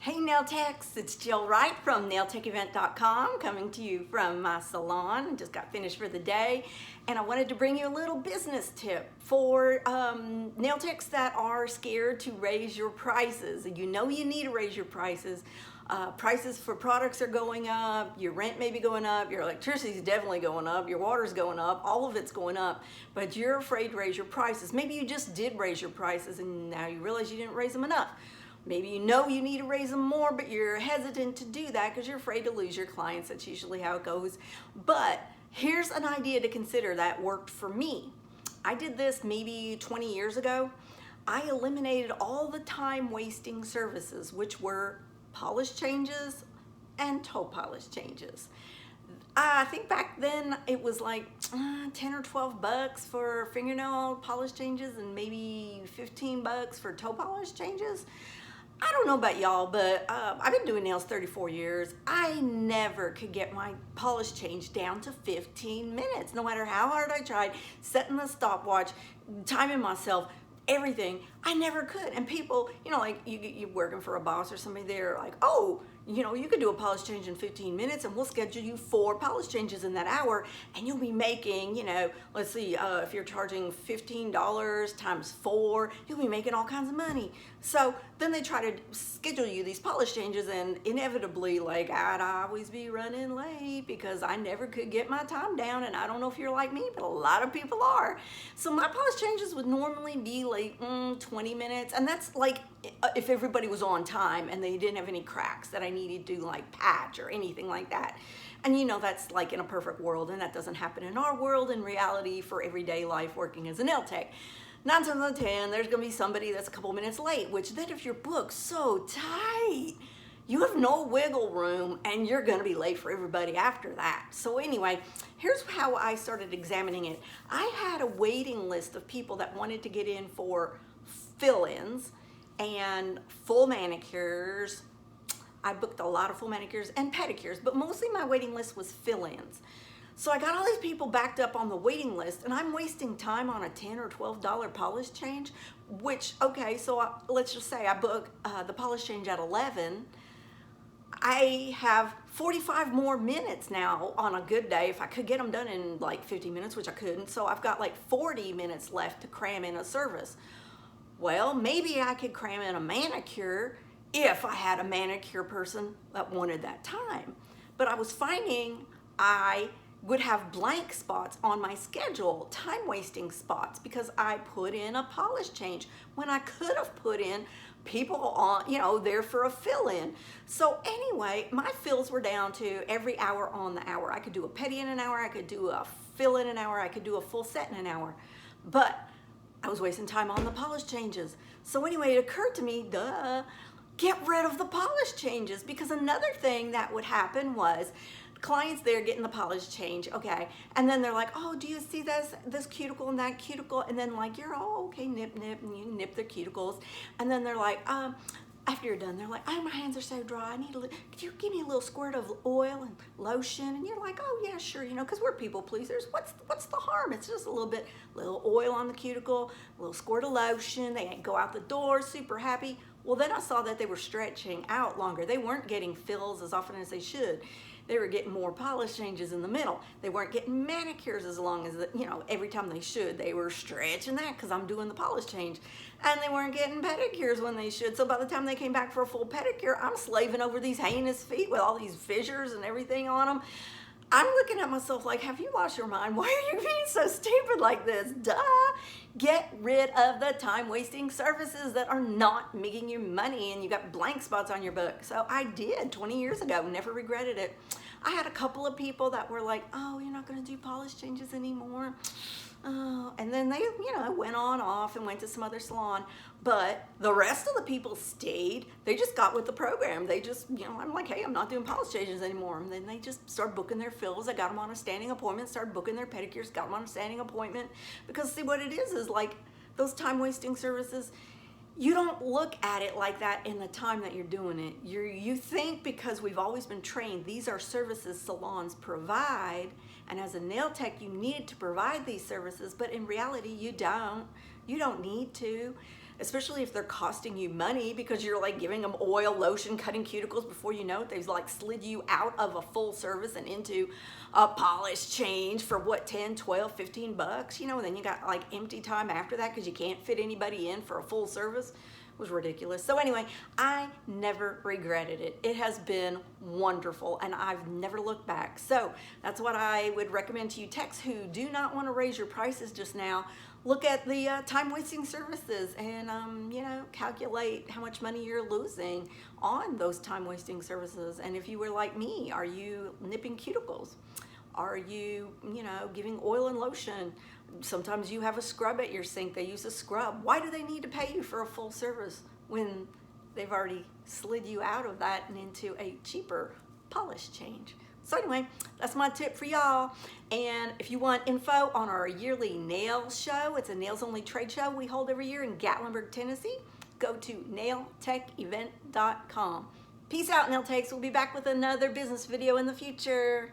Hey nail techs, it's Jill Wright from nailtechevent.com coming to you from my salon. Just got finished for the day and I wanted to bring you a little business tip for nail techs that are scared to raise your prices. You know you need to raise your prices. Prices for products are going up, your rent may be going up, your electricity is definitely going up, your water's going up, all of it's going up, but you're afraid to raise your prices. Maybe you just did raise your prices and now you realize you didn't raise them enough. Maybe you know you need to raise them more, but you're hesitant to do that because you're afraid to lose your clients. That's usually how it goes. But here's an idea to consider that worked for me. I did this maybe 20 years ago. I eliminated all the time wasting services, which were polish changes and toe polish changes. I think back then it was like 10 or 12 bucks for fingernail polish changes and maybe 15 bucks for toe polish changes. I don't know about y'all, but I've been doing nails 34 years. I never could get my polish change down to 15 minutes, no matter how hard I tried, setting the stopwatch, timing myself, everything. I never could. And people, you know, like you're working for a boss or somebody, they're like, oh, you know, you could do a polish change in 15 minutes and we'll schedule you 4 polish changes in that hour and you'll be making, you know, let's see, if you're charging $15 times 4, you'll be making all kinds of money. So then they try to schedule you these polish changes and inevitably, like, I'd always be running late because I never could get my time down, and I don't know if you're like me, but a lot of people are. So my polish changes would normally be like 20 minutes, and that's like if everybody was on time and they didn't have any cracks that I needed to like patch or anything like that. And you know, that's like in a perfect world, and that doesn't happen in our world. In reality, for everyday life working as a nail tech, 9 times out of 10, there's gonna be somebody that's a couple minutes late, which then if you're booked so tight, you have no wiggle room and you're gonna be late for everybody after that. So anyway, here's how I started examining it. I had a waiting list of people that wanted to get in for fill-ins and full manicures. I booked a lot of full manicures and pedicures, but mostly my waiting list was fill-ins. So I got all these people backed up on the waiting list, and I'm wasting time on a $10 or $12 polish change, which, okay, so let's just say I book the polish change at 11. I have 45 more minutes now on a good day, if I could get them done in like 50 minutes, which I couldn't. So I've got like 40 minutes left to cram in a service. Well, maybe I could cram in a manicure if I had a manicure person that wanted that time. But I was finding I would have blank spots on my schedule, time wasting spots, because I put in a polish change when I could have put in people on, you know, there for a fill-in. So anyway, my fills were down to every hour on the hour. I could do a pedi in an hour, I could do a fill in an hour, I could do a full set in an hour. But I was wasting time on the polish changes. So anyway, it occurred to me, get rid of the polish changes, because another thing that would happen was clients there getting the polish change, okay, and then they're like, oh, do you see this cuticle and that cuticle? And then like, you're all okay, nip, and you nip their cuticles, and then they're like, after you're done, they're like, oh, my hands are so dry, I need could you give me a little squirt of oil and lotion? And you're like, oh yeah, sure, you know, because we're people pleasers. What's the harm? It's just a little oil on the cuticle, a little squirt of lotion. They go out the door super happy. Well, then I saw that they were stretching out longer. They weren't getting fills as often as they should. They were getting more polish changes in the middle. They weren't getting manicures as long as, you know, every time they should. They were stretching that because I'm doing the polish change. And they weren't getting pedicures when they should. So by the time they came back for a full pedicure, I'm slaving over these heinous feet with all these fissures and everything on them. I'm looking at myself like, have you lost your mind? Why are you being so stupid like this? Duh! Get rid of the time-wasting services that are not making you money and you got blank spots on your book. So I did 20 years ago, never regretted it. I had a couple of people that were like, oh, you're not gonna do polish changes anymore? Oh, and then they, you know, went on off and went to some other salon, but the rest of the people stayed. They just got with the program. They just, you know, I'm like, hey, I'm not doing polish changes anymore. And then they just started booking their fills. I got them on a standing appointment, started booking their pedicures, got them on a standing appointment. Because see, what it is like those time-wasting services, you don't look at it like that in the time that you're doing it. You think, because we've always been trained, these are services salons provide, and as a nail tech, you need to provide these services, but in reality, you don't need to. especially if they're costing you money because you're like giving them oil, lotion, cutting cuticles. Before you know it, they've like slid you out of a full service and into a polish change for what, 10, 12, 15 bucks, you know, and then you got like empty time after that because you can't fit anybody in for a full service. Was ridiculous. So anyway, I never regretted it. It has been wonderful and I've never looked back. So that's what I would recommend to you techs who do not want to raise your prices just now. Look at the time-wasting services and you know, calculate how much money you're losing on those time-wasting services. And if you were like me, are you nipping cuticles? Are you, you know, giving oil and lotion? Sometimes you have a scrub at your sink. They use a scrub. Why do they need to pay you for a full service when they've already slid you out of that and into a cheaper polish change? So anyway, that's my tip for y'all. And if you want info on our yearly nail show, it's a nails only trade show we hold every year in Gatlinburg, Tennessee. Go to nailtechevent.com. Peace out, nail techs. We'll be back with another business video in the future.